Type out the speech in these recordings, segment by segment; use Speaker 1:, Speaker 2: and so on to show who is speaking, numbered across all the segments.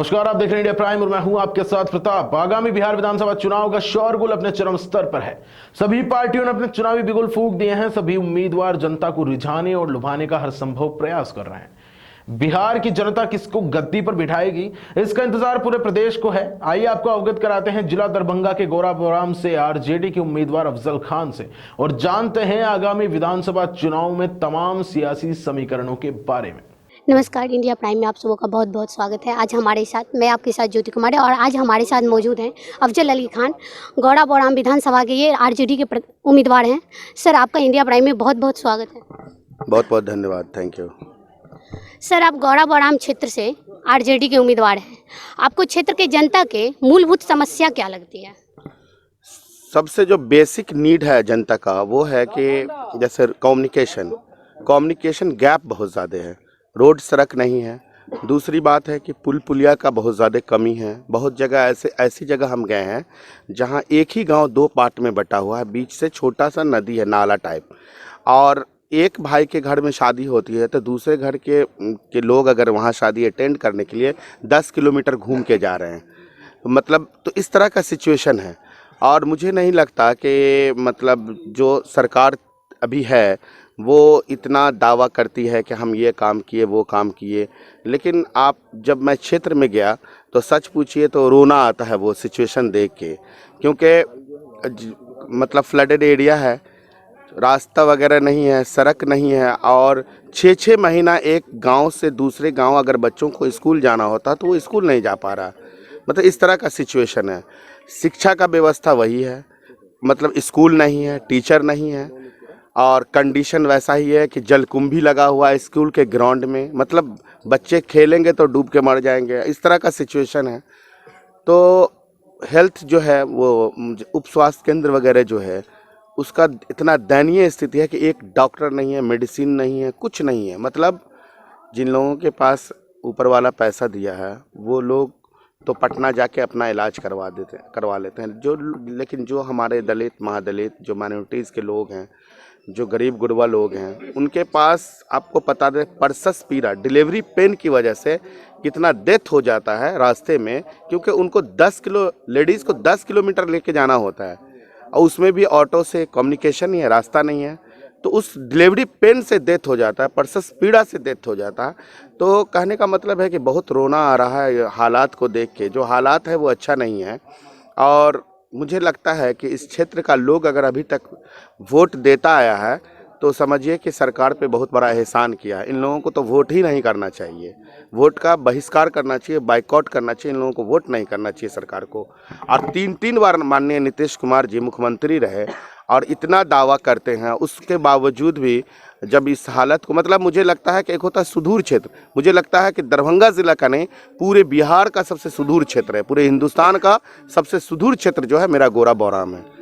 Speaker 1: नमस्कार, आप देख रहे हैं इंडिया प्राइम और मैं हूं आपके साथ प्रताप। आगामी बिहार विधानसभा चुनाव का शोरगुल अपने चरम स्तर पर है। सभी पार्टियों ने अपने चुनावी बिगुल फूंक दिए हैं। सभी उम्मीदवार जनता को रिझाने और लुभाने का हर संभव प्रयास कर रहे हैं। बिहार की जनता किसको गद्दी पर बिठाएगी, इसका इंतजार पूरे प्रदेश को है। आइए आपको अवगत कराते हैं जिला दरभंगा के गोराबोराम से आरजेडी के उम्मीदवार अफजल खान से और जानते हैं आगामी विधानसभा चुनाव में तमाम सियासी समीकरणों के बारे में।
Speaker 2: नमस्कार, इंडिया प्राइम में आप सबों का बहुत बहुत स्वागत है। आज हमारे साथ मैं आपके साथ ज्योति कुमार है और आज हमारे साथ मौजूद हैं अफजल अली खान, गोराबोराम विधानसभा के ये आरजेडी के उम्मीदवार हैं। सर, आपका इंडिया प्राइम में बहुत बहुत स्वागत है।
Speaker 3: बहुत बहुत धन्यवाद, थैंक यू।
Speaker 2: सर, आप गोराबोराम क्षेत्र से आरजेडी के उम्मीदवार हैं। आपको क्षेत्र के जनता के मूलभूत समस्या क्या लगती है?
Speaker 3: सबसे जो बेसिक नीड है जनता का वो है कि जैसे कम्युनिकेशन गैप बहुत ज़्यादा है, रोड सड़क नहीं है। दूसरी बात है कि पुल पुलिया का बहुत ज़्यादा कमी है। बहुत जगह ऐसी जगह हम गए हैं जहां एक ही गांव दो पार्ट में बटा हुआ है, बीच से छोटा सा नदी है, नाला टाइप, और एक भाई के घर में शादी होती है तो दूसरे घर के लोग अगर वहां शादी अटेंड करने के लिए 10 किलोमीटर घूम के जा रहे हैं। मतलब तो इस तरह का सिचुएशन है। और मुझे नहीं लगता कि मतलब जो सरकार अभी है वो इतना दावा करती है कि हम ये काम किए वो काम किए, लेकिन आप जब मैं क्षेत्र में गया तो सच पूछिए तो रोना आता है वो सिचुएशन देख के, क्योंकि मतलब फ्लडेड एरिया है, रास्ता वगैरह नहीं है, सड़क नहीं है, और 6-6 महीना एक गांव से दूसरे गांव अगर बच्चों को स्कूल जाना होता तो वो स्कूल नहीं जा पा रहा। मतलब इस तरह का सिचुएशन है। शिक्षा का व्यवस्था वही है, मतलब स्कूल नहीं है, टीचर नहीं है, और कंडीशन वैसा ही है कि जलकुंभी लगा हुआ है स्कूल के ग्राउंड में, मतलब बच्चे खेलेंगे तो डूब के मर जाएंगे, इस तरह का सिचुएशन है। तो हेल्थ जो है वो उप स्वास्थ्य केंद्र वगैरह जो है उसका इतना दयनीय स्थिति है कि एक डॉक्टर नहीं है, मेडिसिन नहीं है, कुछ नहीं है। मतलब जिन लोगों के पास ऊपर वाला पैसा दिया है वो लोग तो पटना जाके अपना इलाज करवा लेते हैं, लेकिन जो हमारे दलित, महादलित, जो माइनॉरिटीज़ के लोग हैं, जो गरीब गुरबा लोग हैं, उनके पास आपको पता दे परसस पीरा डिलीवरी पेन की वजह से कितना डेथ हो जाता है रास्ते में, क्योंकि उनको 10 किलो लेडीज़ को 10 किलोमीटर लेके जाना होता है और उसमें भी ऑटो से कम्युनिकेशन नहीं है, रास्ता नहीं है, तो उस डिलीवरी पेन से डेथ हो जाता है, परसस पीड़ा से डेथ हो जाता है। तो कहने का मतलब है कि बहुत रोना आ रहा है हालात को देख के। जो हालात है वो अच्छा नहीं है, और मुझे लगता है कि इस क्षेत्र का लोग अगर अभी तक वोट देता आया है तो समझिए कि सरकार पे बहुत बड़ा एहसान किया है। इन लोगों को तो वोट ही नहीं करना चाहिए, वोट का बहिष्कार करना चाहिए, बाइकआउट करना चाहिए, इन लोगों को वोट नहीं करना चाहिए सरकार को। और 3-3 बार माननीय नीतीश कुमार जी मुख्यमंत्री रहे और इतना दावा करते हैं, उसके बावजूद भी जब इस हालत को, मतलब मुझे लगता है कि एक होता है सुदूर क्षेत्र, मुझे लगता है कि दरभंगा ज़िला का नहीं, पूरे बिहार का सबसे सुदूर क्षेत्र है, पूरे हिंदुस्तान का सबसे सुदूर क्षेत्र जो है मेरा गोराबोराम है।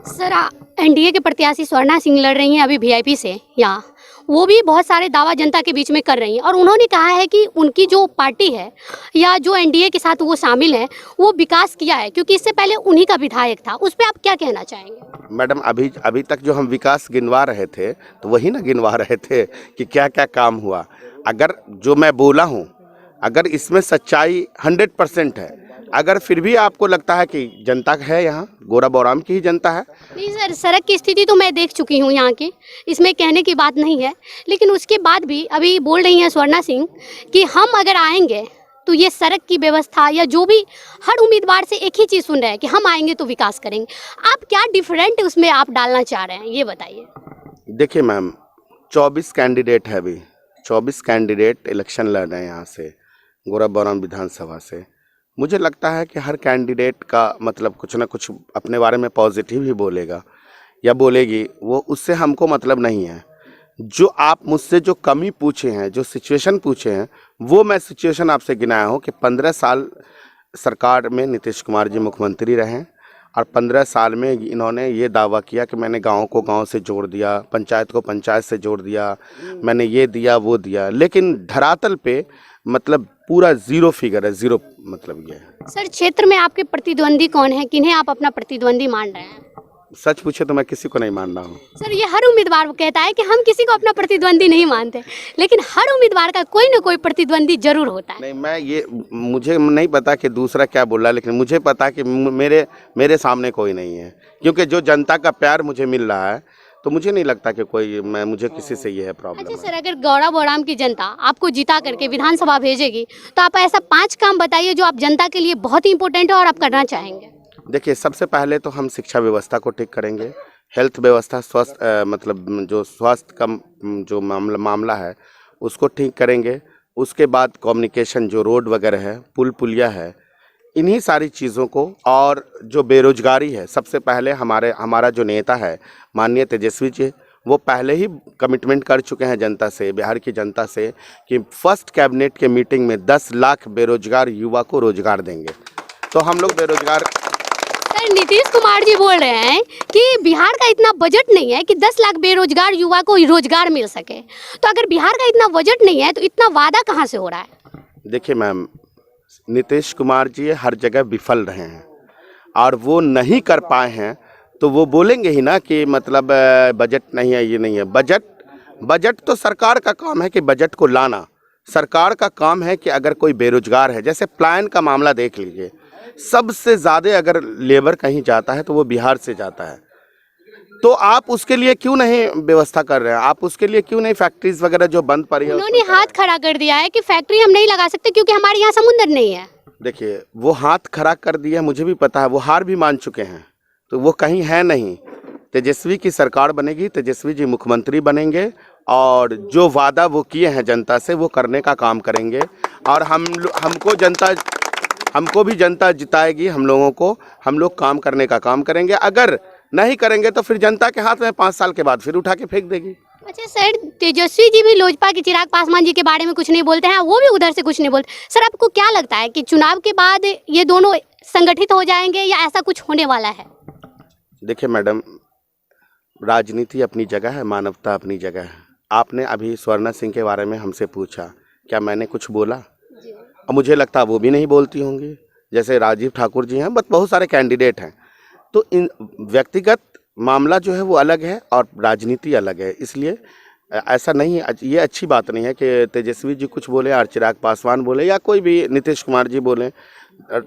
Speaker 2: सर, एनडीए के प्रत्याशी स्वर्णा सिंह लड़ रही हैं अभी वीआईपी से यहाँ। वो भी बहुत सारे दावा जनता के बीच में कर रही हैं और उन्होंने कहा है कि उनकी जो पार्टी है या जो एनडीए के साथ वो शामिल हैं वो विकास किया है, क्योंकि इससे पहले उन्हीं का विधायक था। उस पर आप क्या कहना चाहेंगे?
Speaker 3: मैडम, अभी तक जो हम विकास गिनवा रहे थे तो वही ना गिनवा रहे थे कि क्या क्या काम हुआ। अगर जो मैं बोला हूँ, अगर इसमें सच्चाई 100% है, अगर फिर भी आपको लगता है कि जनता है यहाँ गोराबोराम की ही जनता है।
Speaker 2: नहीं सर, सड़क की स्थिति तो मैं देख चुकी हूँ यहाँ की, इसमें कहने की बात नहीं है, लेकिन उसके बाद भी अभी बोल रही हैं स्वर्णा सिंह कि हम अगर आएंगे तो ये सड़क की व्यवस्था या जो भी, हर उम्मीदवार से एक ही चीज़ सुन रहे हैं कि हम आएंगे तो विकास करेंगे। आप क्या डिफरेंट उसमें आप डालना चाह रहे हैं, ये बताइए।
Speaker 3: देखिए मैम, 24 कैंडिडेट है, अभी 24 कैंडिडेट इलेक्शन लड़ रहे हैं यहाँ से गोराबोराम विधानसभा से। मुझे लगता है कि हर कैंडिडेट का मतलब कुछ ना कुछ अपने बारे में पॉजिटिव ही बोलेगा या बोलेगी, वो उससे हमको मतलब नहीं है। जो आप मुझसे जो कमी पूछे हैं, जो सिचुएशन पूछे हैं, वो मैं सिचुएशन आपसे गिनाया हूँ कि 15 साल सरकार में नीतीश कुमार जी मुख्यमंत्री रहे और 15 साल में इन्होंने ये दावा किया कि मैंने गाँव को गाँव से जोड़ दिया, पंचायत को पंचायत से जोड़ दिया, मैंने ये दिया वो दिया, लेकिन धरातल पे मतलब पूरा जीरो फिगर है, जीरो मतलब ये है।
Speaker 2: सर, क्षेत्र में आपके प्रतिद्वंदी कौन है, किन्हें आप अपना प्रतिद्वंदी मान रहे हैं?
Speaker 3: सच पूछे तो मैं किसी को नहीं मान रहा हूँ।
Speaker 2: सर ये हर उम्मीदवार कहता है कि हम किसी को अपना प्रतिद्वंदी नहीं मानते, लेकिन हर उम्मीदवार का कोई ना कोई प्रतिद्वंदी जरूर होता है।
Speaker 3: नहीं, मैं ये मुझे नहीं पता कि दूसरा क्या बोल रहा है, लेकिन मुझे पता कि मेरे सामने कोई नहीं है, क्योंकि जो जनता का प्यार मुझे मिल रहा है, तो मुझे नहीं लगता कि मुझे किसी से ये है प्रॉब्लम।
Speaker 2: अच्छा सर, अगर गौरा बौड़ाम की जनता आपको जिता करके विधानसभा भेजेगी तो आप ऐसा 5 काम बताइए जो आप जनता के लिए बहुत ही इंपॉर्टेंट है और आप करना चाहेंगे।
Speaker 3: देखिए, सबसे पहले तो हम शिक्षा व्यवस्था को ठीक करेंगे, हेल्थ व्यवस्था, मतलब जो स्वास्थ्य का जो मामला है उसको ठीक करेंगे। उसके बाद कम्युनिकेशन, जो रोड वगैरह है, पुल पुलिया है, इन्हीं सारी चीज़ों को, और जो बेरोजगारी है, सबसे पहले हमारा जो नेता है माननीय तेजस्वी जी, वो पहले ही कमिटमेंट कर चुके हैं जनता से, बिहार की जनता से, कि फर्स्ट कैबिनेट के मीटिंग में 10 लाख बेरोजगार युवा को रोजगार देंगे। तो हम लोग बेरोजगार।
Speaker 2: सर नीतीश कुमार जी बोल रहे हैं कि बिहार का इतना बजट नहीं है कि 10 लाख बेरोजगार युवा को रोजगार मिल सके। तो अगर बिहार का इतना बजट नहीं है तो इतना वादा कहाँ से हो रहा है?
Speaker 3: देखिए मैम, नीतीश कुमार जी हर जगह विफल रहे हैं और वो नहीं कर पाए हैं, तो वो बोलेंगे ही ना कि मतलब बजट नहीं है, ये नहीं है। बजट तो सरकार का काम है कि बजट को लाना। सरकार का काम है कि अगर कोई बेरोजगार है, जैसे प्लान का मामला देख लीजिए, सबसे ज़्यादा अगर लेबर कहीं जाता है तो वो बिहार से जाता है। तो आप उसके लिए क्यों नहीं व्यवस्था कर रहे हैं? आप उसके लिए क्यों नहीं फैक्ट्रीज वगैरह जो बंद पड़ी है?
Speaker 2: उन्होंने हाथ खड़ा कर दिया है कि फैक्ट्री हम नहीं लगा सकते क्योंकि हमारे यहाँ समुद्र नहीं है।
Speaker 3: देखिए, वो हाथ खड़ा कर दिया, मुझे भी पता है, वो हार भी मान चुके हैं, तो वो कहीं है नहीं। तेजस्वी की सरकार बनेगी, तेजस्वी जी मुख्यमंत्री बनेंगे और जो वादा वो किए हैं जनता से वो करने का काम करेंगे। और हमको भी जनता जिताएगी, हम लोगों को, हम लोग काम करने का काम करेंगे। अगर नहीं करेंगे तो फिर जनता के हाथ में 5 साल के बाद फिर उठा के फेंक देगी।
Speaker 2: अच्छा सर, तेजस्वी जी भी लोजपा के चिराग पासवान जी के बारे में कुछ नहीं बोलते हैं, वो भी उधर से कुछ नहीं बोलते। सर आपको क्या लगता है कि चुनाव के बाद ये दोनों संगठित हो जाएंगे या ऐसा कुछ होने वाला है?
Speaker 3: देखिए मैडम, राजनीति अपनी जगह है, मानवता अपनी जगह है। आपने अभी स्वर्णा सिंह के बारे में हमसे पूछा, क्या मैंने कुछ बोला? और मुझे लगता है वो भी नहीं बोलती होंगी। जैसे राजीव ठाकुर जी हैं, बहुत सारे कैंडिडेट हैं। तो इन व्यक्तिगत मामला जो है वो अलग है और राजनीति अलग है, इसलिए ऐसा नहीं है। ये अच्छी बात नहीं है कि तेजस्वी जी कुछ बोले और चिराग पासवान बोले या कोई भी नीतीश कुमार जी बोले।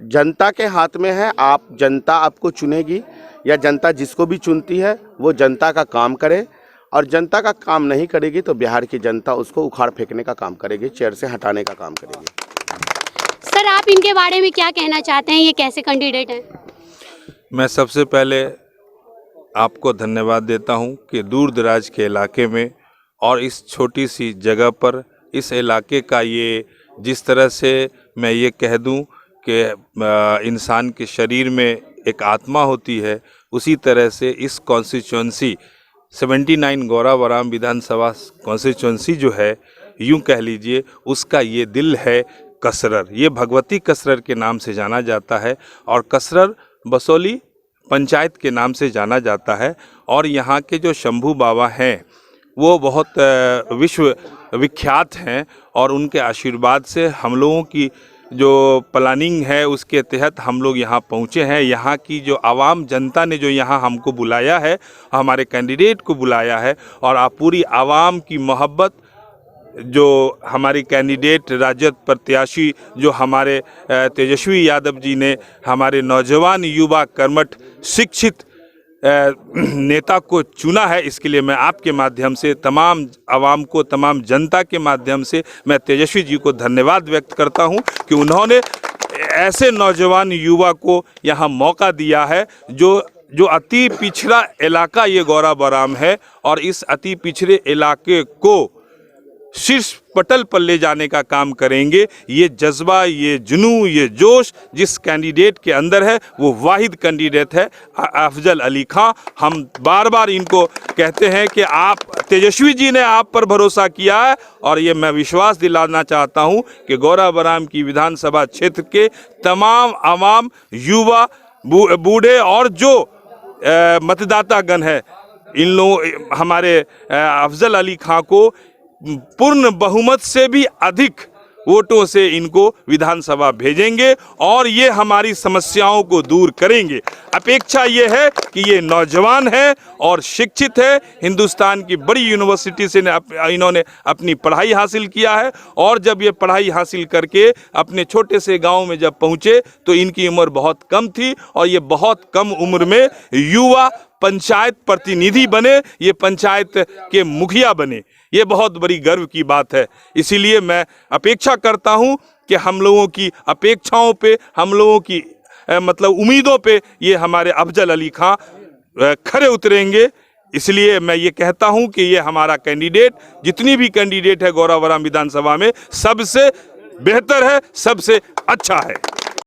Speaker 3: जनता के हाथ में है, जनता आपको चुनेगी या जनता जिसको भी चुनती है वो जनता का काम करे, और जनता का काम नहीं करेगी तो बिहार की जनता उसको उखाड़ फेंकने का काम करेगी, चेयर से हटाने का काम करेगी।
Speaker 2: सर आप इनके बारे में क्या कहना चाहते हैं, ये कैसे कैंडिडेट हैं?
Speaker 4: मैं सबसे पहले आपको धन्यवाद देता हूं कि दूर दराज के इलाके में और इस छोटी सी जगह पर इस इलाके का ये, जिस तरह से मैं ये कह दूं कि इंसान के शरीर में एक आत्मा होती है, उसी तरह से इस कॉन्स्टिट्यूंसी 79 गौरा बौड़ाम विधानसभा कॉन्स्टिट्यूंसी जो है, यूं कह लीजिए उसका ये दिल है कसरर। ये भगवती कसरर के नाम से जाना जाता है और कसरर बसोली पंचायत के नाम से जाना जाता है। और यहाँ के जो शंभू बाबा हैं वो बहुत विश्व विख्यात हैं और उनके आशीर्वाद से हम लोगों की जो प्लानिंग है उसके तहत हम लोग यहाँ पहुँचे हैं। यहाँ की जो आवाम जनता ने जो यहाँ हमको बुलाया है, हमारे कैंडिडेट को बुलाया है, और आप पूरी आवाम की मोहब्बत जो हमारी कैंडिडेट राजद प्रत्याशी जो हमारे तेजस्वी यादव जी ने हमारे नौजवान युवा कर्मठ शिक्षित नेता को चुना है, इसके लिए मैं आपके माध्यम से तमाम आवाम को, तमाम जनता के माध्यम से मैं तेजस्वी जी को धन्यवाद व्यक्त करता हूं कि उन्होंने ऐसे नौजवान युवा को यहाँ मौका दिया है। जो अति पिछड़ा इलाका ये गौरा बौड़ाम है, और इस अति पिछड़े इलाके को शीर्ष पटल पर ले जाने का काम करेंगे। ये जज्बा, ये जुनून, ये जोश जिस कैंडिडेट के अंदर है वो वाहिद कैंडिडेट है अफजल अली खां। हम बार बार इनको कहते हैं कि आप, तेजस्वी जी ने आप पर भरोसा किया है, और ये मैं विश्वास दिलाना चाहता हूं कि गौरा बौड़ाम की विधानसभा क्षेत्र के तमाम आवाम, युवा, बूढ़े और जो मतदातागण है, इन लोग हमारे अफजल अली खां को पूर्ण बहुमत से भी अधिक वोटों से इनको विधानसभा भेजेंगे और ये हमारी समस्याओं को दूर करेंगे। अपेक्षा ये है कि ये नौजवान है और शिक्षित है, हिंदुस्तान की बड़ी यूनिवर्सिटी से इन्होंने अपनी पढ़ाई हासिल किया है और जब ये पढ़ाई हासिल करके अपने छोटे से गांव में जब पहुंचे तो इनकी उम्र बहुत कम थी और ये बहुत कम उम्र में युवा पंचायत प्रतिनिधि बने, ये पंचायत के मुखिया बने। ये बहुत बड़ी गर्व की बात है। इसीलिए मैं अपेक्षा करता हूं कि हम लोगों की अपेक्षाओं पे, हम लोगों की मतलब उम्मीदों पे ये हमारे अफजल अली खां खरे उतरेंगे। इसलिए मैं ये कहता हूं कि ये हमारा कैंडिडेट, जितनी भी कैंडिडेट है गौरावरम विधानसभा में, सबसे बेहतर है, सबसे अच्छा है।